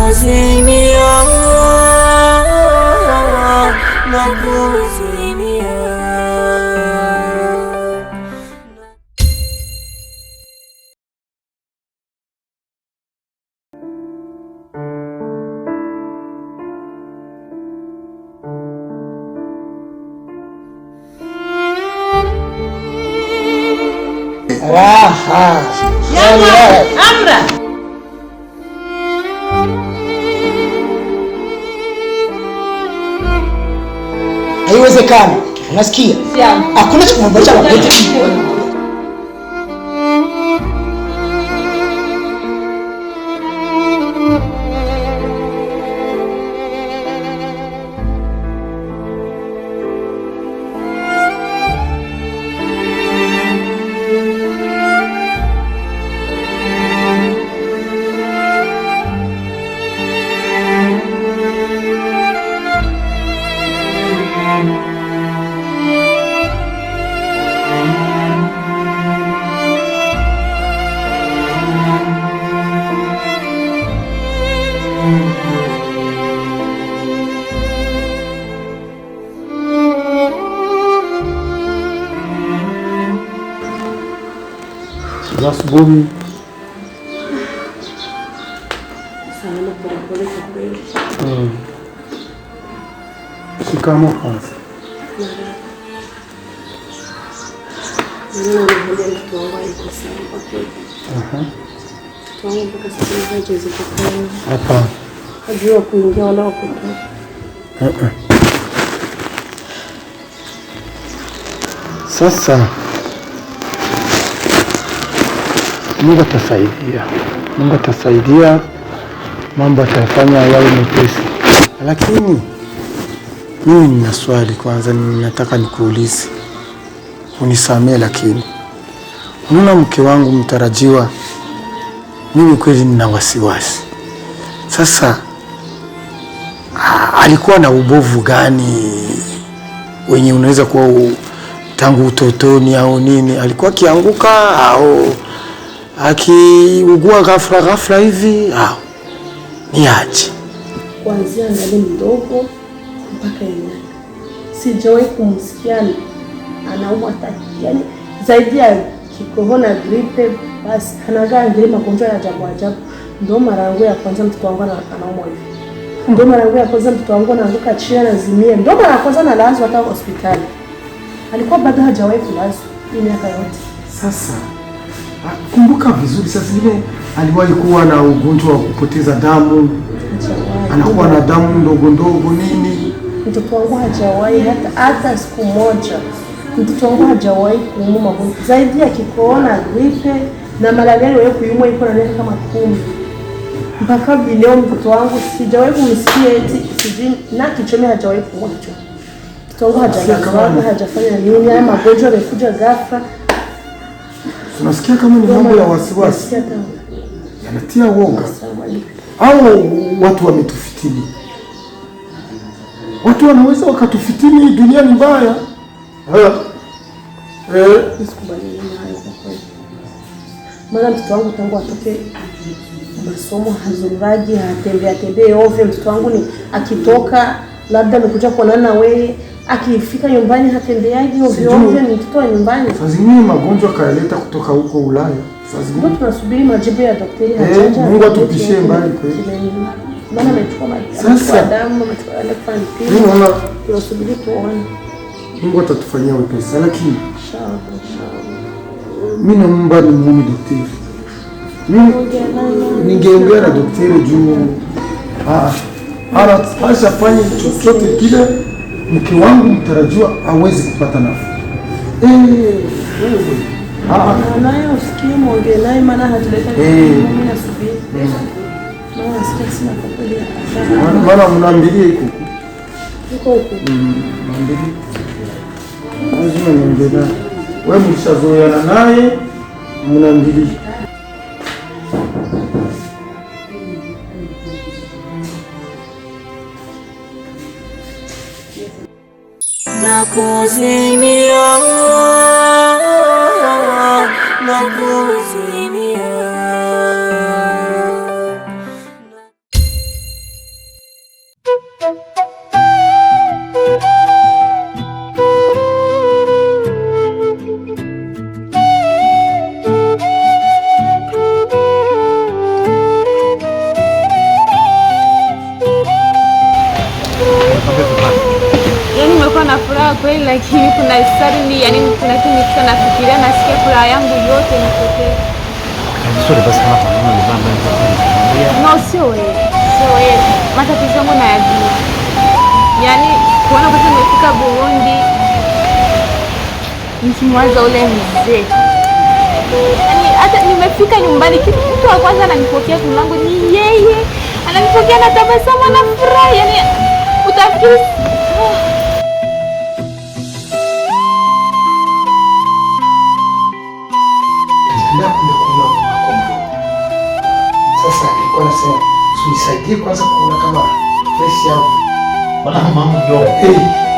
nakuzimia, nakuzimia. Raha. Amra. Haiwezekani. Unasikia? Hakuna cha kumbacha wakati. Asubuhi. Salama pole kwa kweli. Shikamoo kwanza. Mimi naona mtoto wangu yuko sawa kwa kweli. Mtoto wangu mpaka sasa hajaweza kukaa. Hapa. Hajua kuingia wala kutoka. Sasa Mungu atasaidia. Mungu atasaidia, mambo atafanya yawe mepesi. Lakini mimi nina swali kwanza, nataka nikuulize. Unisamee, lakini unaona mke wangu mtarajiwa, mimi kweli nina wasiwasi. Sasa alikuwa na ubovu gani wenye unaweza kuwa tangu utotoni au nini? Alikuwa akianguka au akiugua ghafla hivi au ni aje? Kuanzia ngali mdogo mpaka yeye. Sijawahi kumsikia anaumwa yani zaidi ya kikohona gripe, basi anagaa ngeli magonjwa ya ajabu ajabu. Ndio mara yangu ya kwanza mtoto wangu anaumwa hivi. Ndio mara yangu ya kwanza mtoto wangu anaanguka chini na zimie. Ndio mara ya kwanza analazwa hata hospitali. Alikuwa bado hajawahi kulazwa hii miaka yote. Sasa kumbuka vizuri, sasa ile aliwahi kuwa na ugonjwa wa kupoteza damu, anakuwa na damu ndogo ndogo nini. Mtoto wangu hajawahi hata siku moja. Mtoto wangu hajawahi kuumwa magonjwa zaidi ya kikoona, gripe na malaria. Wewe kuumwa iko na miaka kama 10. Mpaka leo mtoto wangu sijawahi kumsikia eti sijui na kichome hajawahi kuumwa kichwa. Mtoto wangu hajafanya nini, haya magonjwa yamekuja ghafla. Tunasikia kama ni mambo ya wasiwasi. Yanatia woga. Au watu wametufitini. Watu wanaweza wakatufitini, dunia ni mbaya. Nisikubaliane na hayo kwa kweli. Maana mtoto wangu tangu atoke masomo hazururaji, hatembee ovyo. Mtoto wangu ni akitoka labda amekuja kuonana na wewe, akifika nyumbani hatembeaji ovyo ovyo, ni mtoto wa nyumbani. Sasa zingine magonjwa kaeleta kutoka huko Ulaya. Sasa zingine tunasubiri majibu ya daktari hajaja. Mungu atupishie mbali kweli. Maana amechukua damu, amechukua alifanya. Tunasubiri tuone. Mungu atatufanyia wepesi, lakini inshallah. Mimi naomba ni muone daktari. Mimi ningeongea na daktari juu hashafanya chochote kile mke wangu mtarajiwa hawezi kupata nafuu. Naye usikie muongee naye, maana hatuleta mimi nasubiri. Maana sikia sina kwa kweli. Maana mnaambilia iko huko. Mnaambilia. Lazima niongee naye. Wewe mshazoeana naye, mnaambilia. Nakuzimia, nakuzimia. hivi kuna suddenly, yani kuna kitu nikisha nafikiria nasikia furaha yangu yote inapoteza. Sorry basi hapa mama baba ndio. No, sio wewe. Sio wewe. Matatizo yangu nayajua. Yani kuona kwa nimefika Burundi nikimwaza ule mzee. Yani hata nimefika nyumbani kitu wa kwanza ananipokea mlango ni yeye. Ananipokea na tabasamu na furaha. Yani utafikiri sasa alikuwa anasema unisaidie kwanza kuona kama fresh yangu. Bwana mama ndio.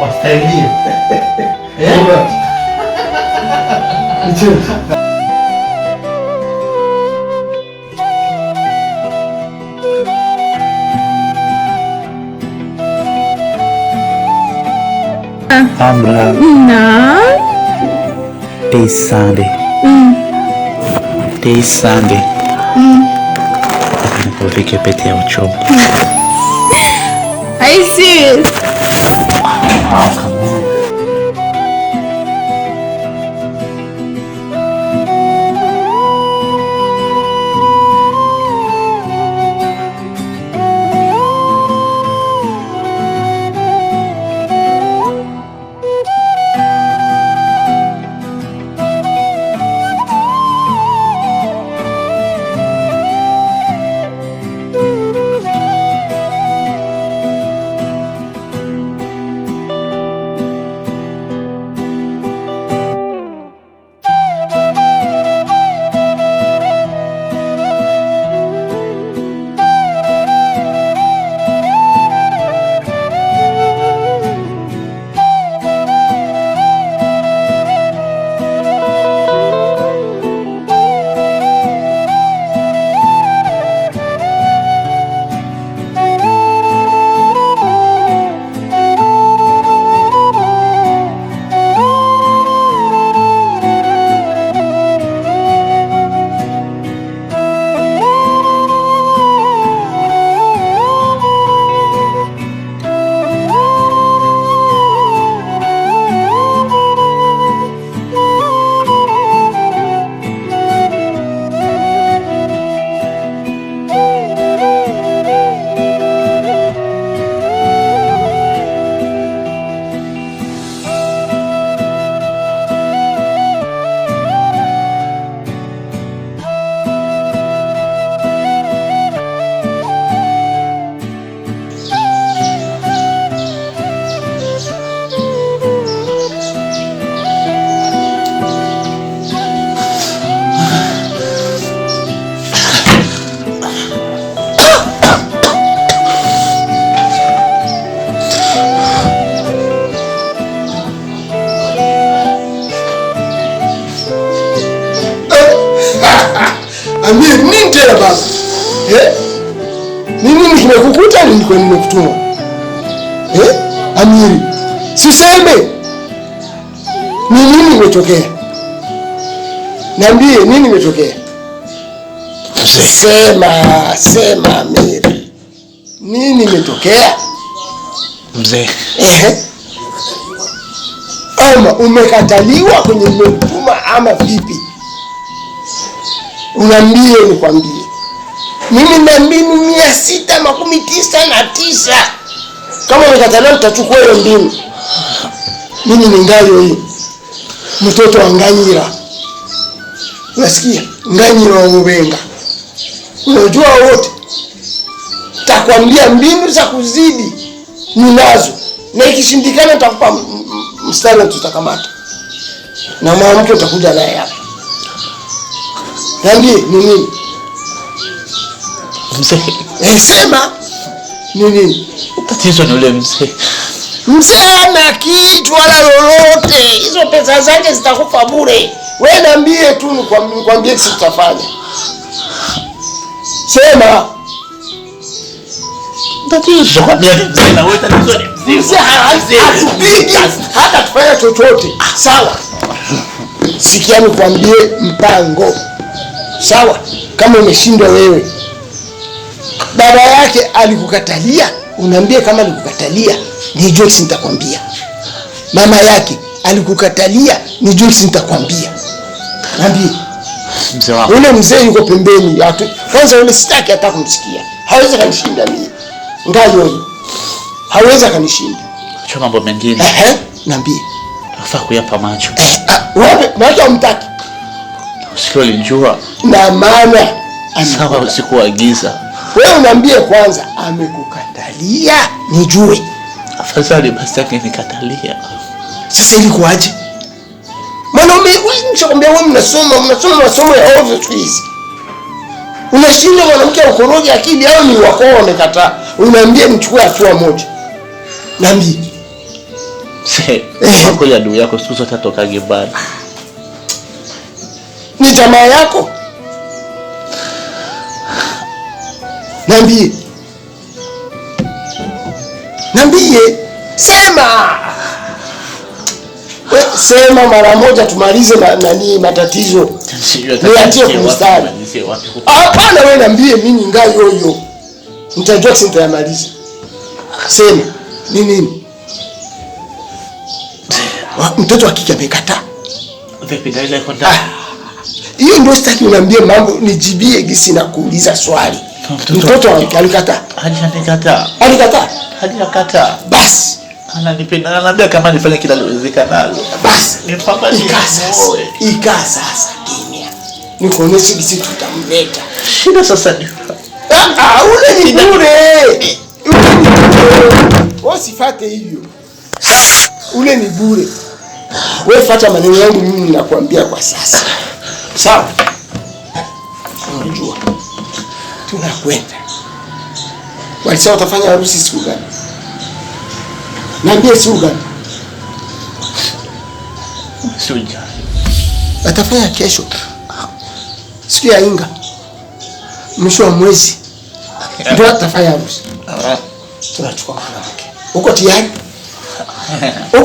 Wastahili. Amra. na This Sunday. This Sunday. Nikuvike pete ya uchovu. Are you serious? Amiri, nini tena baba? Nini kimekukuta nilikuwa nimekutuma? Amiri, siseme. Ni nini imetokea? Niambie nini imetokea? Sema Amiri. Nini imetokea? Mzee. Ama umekataliwa kwenye nimekutuma ama vipi? Unambie nikwambie. Mimi na mbinu 699. Kama umekataliwa tutachukua hiyo mbinu. Mimi ni Ngayo hii. Mtoto wa Nganyira. Unasikia? Nganyira wa Mubenga. Unajua wote. Takwambia mbinu za kuzidi ninazo. Na ikishindikana nitakupa mstari tutakamata. Na mwanamke utakuja naye hapa. Niambie ni nini? Mzee. Sema ni nini? Tatizo ni ule mzee. Mzee ana kitu wala lolote. Hizo pesa zake zitakufa bure. Wewe niambie tu nikwambie sisi tutafanya. Sema. Tatizo kwa mzee na wewe tatizo ni mzee. Hata tufanya chochote. Sawa. Sikia nikwambie mpango. Sawa? Kama umeshindwa wewe. Baba yake alikukatalia, unaambia kama alikukatalia, ni Joyce nitakwambia. Mama yake alikukatalia, ni jinsi nitakwambia. Niambie. Mzee wangu. Ule mzee yuko pembeni. Kwanza ule sitaki hata kumsikia. Hawezi kanishinda mimi. Ngayo. Hawezi kanishinda. Acha mambo mengine. Niambie. Nafaa kuyapa macho. Wapi? Macho umtaki. Usiku alijua. Na maana sawa usiku wa giza. Wewe unambie kwanza amekukatalia nijue. Afadhali basi yake nikatalia. Sasa ilikuwaje? Mwanaume wewe nishakwambia wewe mnasoma masomo ya ovyo tu hizi. Unashinda mwanamke ukoroge akili au ni wako wamekataa. Unaambia nichukue hatua moja. Niambie. Kwa ya ndugu yako siku zote atokage bali. Ni jamaa yako? Niambie. Sema. Sema mara moja tumalize matatizo. Niatie kumstari. Hapana wewe niambie mimi ngai yoyo. Nitajua sitayamaliza. Sema. Ni nini? Mtoto wa kike amekataa. Vipi ndio ile konda? Hiyo ndio sitaki uniambie mambo, nijibie gisi na kuuliza swali. Mtoto alikataa. Alikataa. Basi ananipenda, ananiambia kama nifanye kila liwezekanalo. Basi nipambane. Ikaa sasa kimya. Nikuoneshe gisi tutamleta. Shida sasa ni ule ni bure. Usifate hivyo. Ule ni bure. Wewe fuata maneno yangu mimi ninakwambia kwa sasa. Sawa? Unajua. Tunakwenda. Walisema utafanya harusi siku gani? Niambie siku gani? Sija. Atafanya kesho. Siku ya Inga. Mwisho wa mwezi. Ndio atafanya harusi. Tunachukua mwanamke. Uko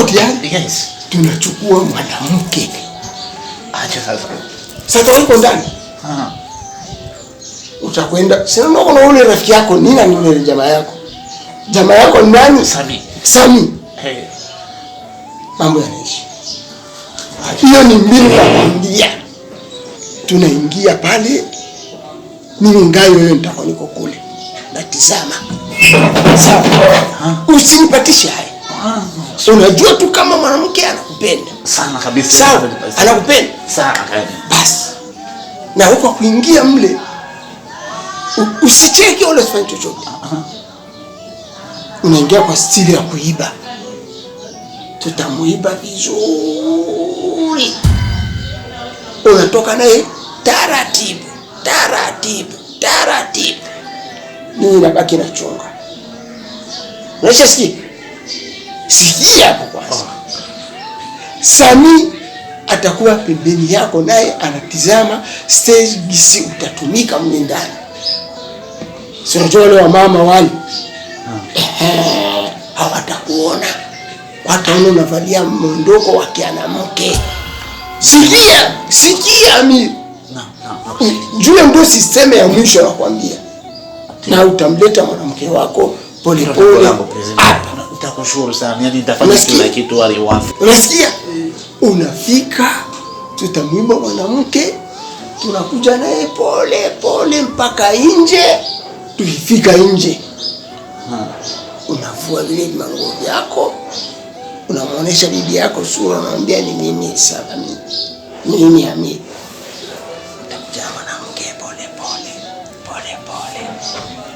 tayari? Yes. Tunachukua mwanamke. Acha sasa. Sasa uko ndani? Utakwenda. Sasa ndio kuna ule rafiki yako, nini ni ule jamaa yako? Jamaa yako nani? Sami. Mambo yanaishi. Hiyo ni mbinu ya kuingia. Tunaingia pale. Mimi ngai wewe nitakuwa niko kule. Natizama. Sawa. Usinipatishe haya. Unajua tu kama mwanamke anakupenda. Sana kabisa. Sawa. Anakupenda. Sana kabisa. Basi. Na huko kuingia mle usicheke wala usifanye chochote. Unaingia kwa stili ya kuiba. Tutamuiba vizuri. Unatoka naye taratibu. Mimi nabaki na chunga. Unasikia? Sikia hapo kwanza. Sami atakuwa pembeni yako naye anatizama stage gisi utatumika mle ndani. Si unajua wale wa mama wale. Hawatakuona. Wataona unavalia mondoko wa kianamke. Sikia mimi. Jua ndio system ya mwisho nakwambia. Na utamleta mwanamke wako pole pole. Nitakushukuru sana. Yaani nitafanya kila kitu aliwafi. Unasikia? Unafika, tutamwimba mwanamke, tunakuja naye pole pole mpaka nje. Tulifika nje. Unavua vile manguo yako. Unamuonesha bibi yako sura, unamwambia ni mimi Sami. Mimi Ami. Utakuja mwanamke pole pole.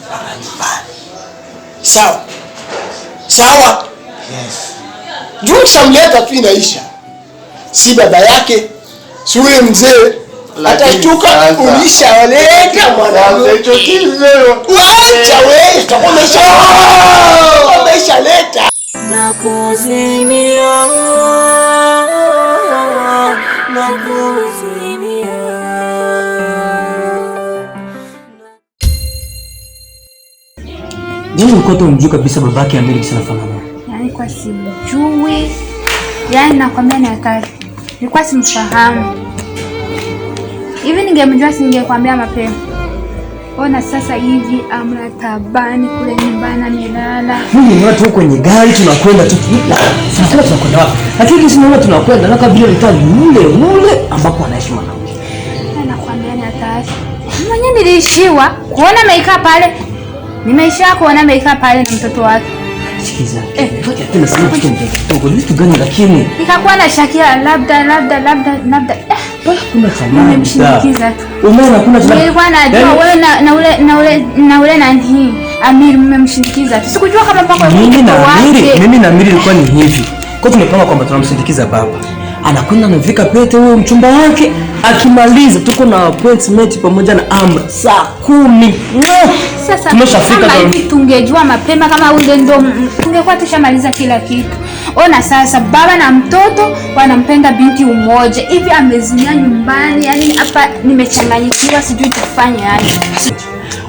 Mpaka nyumbani. Sawa? Yes. Juu samleta tu inaisha. Si baba yake, si ule mzee. Atashtuka ulishawaleta mwanamke. Wacha wewe, umeshaleta. Nakuzimia. Nini mkoto umjui kabisa babake Amiri kisha nafanana? Yaani kwa simjui. Yaani nakwambia ni hatari. Nilikuwa simfahamu. Hivi ningemjua singekwambia mapema. Ona sasa hivi Amra tabani kule nyumbani amelala. Mimi ni watu kwenye gari tunakwenda tu. Sasa tunakwenda wapi? Lakini sisi naona tunakwenda na kabila litali mule ambapo anaishi mwanamke. Anakuambia ni hatari. Mwenye nilishiwa kuona amekaa pale. Nimeisha kuona amekaa pale na mtoto wake. Sikiza. Ngoja tena sasa tuko vitu gani lakini? Nikakuwa na shakia labda. Bora kuna samani. Nimemshinikiza tu. Umeona kuna samani. Nilikuwa najua wewe na ule nani Amiri mmemshinikiza tu. Sikujua kama mpaka mimi na Amiri ilikuwa ni hivi. Kwa tumepanga kwamba tunamsindikiza baba. Anakwenda anavika pete huyo mchumba wake, akimaliza tuko na appointment pamoja na Amra saa 10. Sasa tumeshafika hivi, tungejua mapema kama ule ndo tungekuwa tushamaliza kila kitu. Ona sasa baba na mtoto wanampenda binti umoja. Hivi amezimia nyumbani, yani hapa nimechanganyikiwa sijui tufanye aje.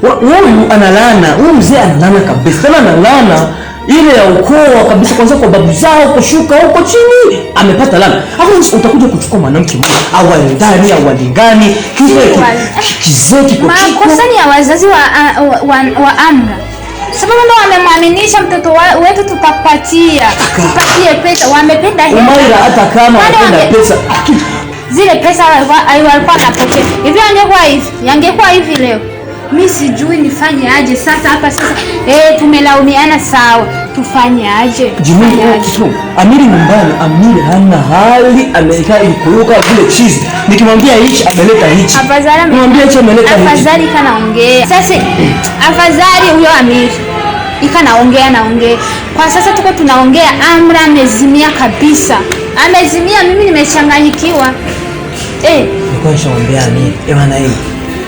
Wewe analana, huyu mzee analana kabisa. Tena analana ile ya ukoo kabisa, kwanza kwa babu zao kushuka huko chini amepata lana. Hapo utakuja kuchukua mwanamke mmoja au ndani au walingani kizeki kwa kiko. Makosa ni ya wazazi wa Amra. Sababu ndo wamemwaminisha mtoto wetu tupatie pesa, wamependa hela. Umaira hata kama wanapenda pesa, zile pesa walikuwa wanapokea. Hivi yangekuwa hivi leo. Mimi sijui nifanye aje sasa hapa sasa. Tumelaumiana sawa. Tufanye aje? Amiri nyumbani, Amiri hana hali, amekaa ilikuruka vile cheese. Nikimwambia hichi ameleta hichi. Nimwambia hichi ameleta hichi. Afadhali kanaongea. Sasa afadhali huyo Amiri ikanaongea. Kwa sasa tuko tunaongea, Amra amezimia kabisa. Amezimia, mimi nimechanganyikiwa. Nilikuwa nishamwambia Amiri, bwana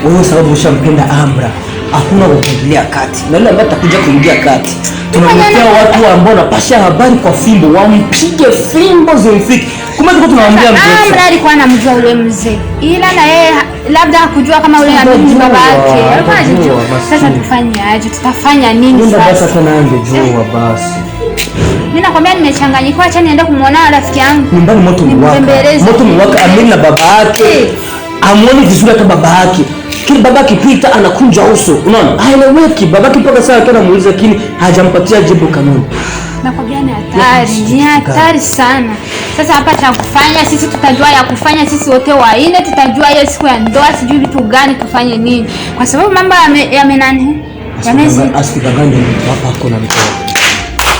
wewe sababu ushampenda Amra, hakuna kuingilia kati. Na yule ambaye atakuja kuingia kati, tunamwekea watu ambao wanapasha habari kwa fimbo, wampige fimbo zimfike. Kumbe tuko tunaambia mzee. Amra alikuwa anamjua yule mzee. Ila na yeye labda hakujua kama yule ni baba yake. Alikuwa anajua. Sasa tufanye aje? Tutafanya nini sasa? Ndio basi tena angejua basi. Mimi nakwambia nimechanganyikiwa, acha niende kumuona rafiki yangu. Nyumbani moto mwaka Amiri na baba yake. Amuone vizuri hata baba yake. Kile baba akipita anakunja uso. Unaona? Haeleweki. Baba mpaka sasa kana muuliza lakini hajampatia jibu kanuni. Nakwambia ni hatari sana. Sasa hapa cha kufanya sisi tutajua ya kufanya sisi wote waine, tutajua hiyo siku ya ndoa sijui vitu gani tufanye nini. Kwa sababu mambo yamenani yamezi asikaganje hapa kuna mtoto.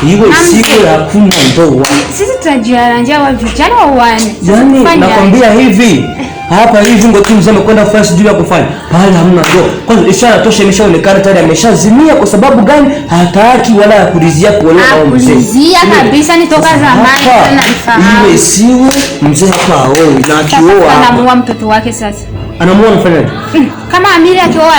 Hiyo siku hakuna ndoa. Sisi tutajiaranja wa vijana wa wane. Yaani nakwambia hivi. Hapa hivi ngo timu zame kwenda kufanya sijui ya kufanya. Pale hamna ndoa. Kwanza ishara tosha imeshaonekana tayari ameshazimia kwa sababu gani? Hataki wala ya kulizia kuolewa au mzee. Kulizia kabisa ni toka zamani sana nifahamu. Ile siwe mzee hapa aoi na akioa. Anamuoa mtoto wake sasa. Anamuoa mfanyaje? Kama Amiri akioa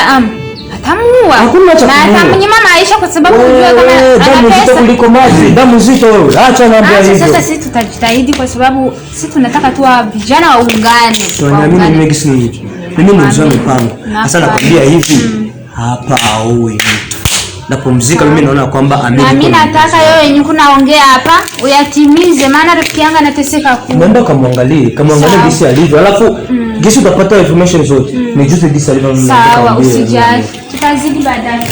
atamuua. Hakuna cha kumuua. Na atamnyima maisha kwa sababu unajua kama damu nzito kuliko maji. Damu nzito wewe. Acha naambia hivyo. Sasa sisi tutajitahidi kwa sababu sisi tunataka tu vijana waungane. Tunaamini mimi gisi ni hivi. Mimi ni mzee mpango. Sasa nakwambia hivi. Hapa aoi mtu. Napumzika mimi naona kwamba Amiri. Mimi nataka wewe yenyewe kunaongea hapa uyatimize maana rafiki yangu anateseka kwa. Nenda kamwangalie gisi alivyo. Alafu gisi utapata information zote. Nijuze gisi alivyo mimi. Sawa, usijali. Tutazidi baadaye.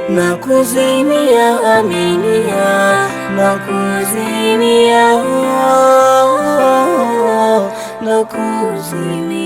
Nakuzimia Aminia, nakuzimia, nakuzimia.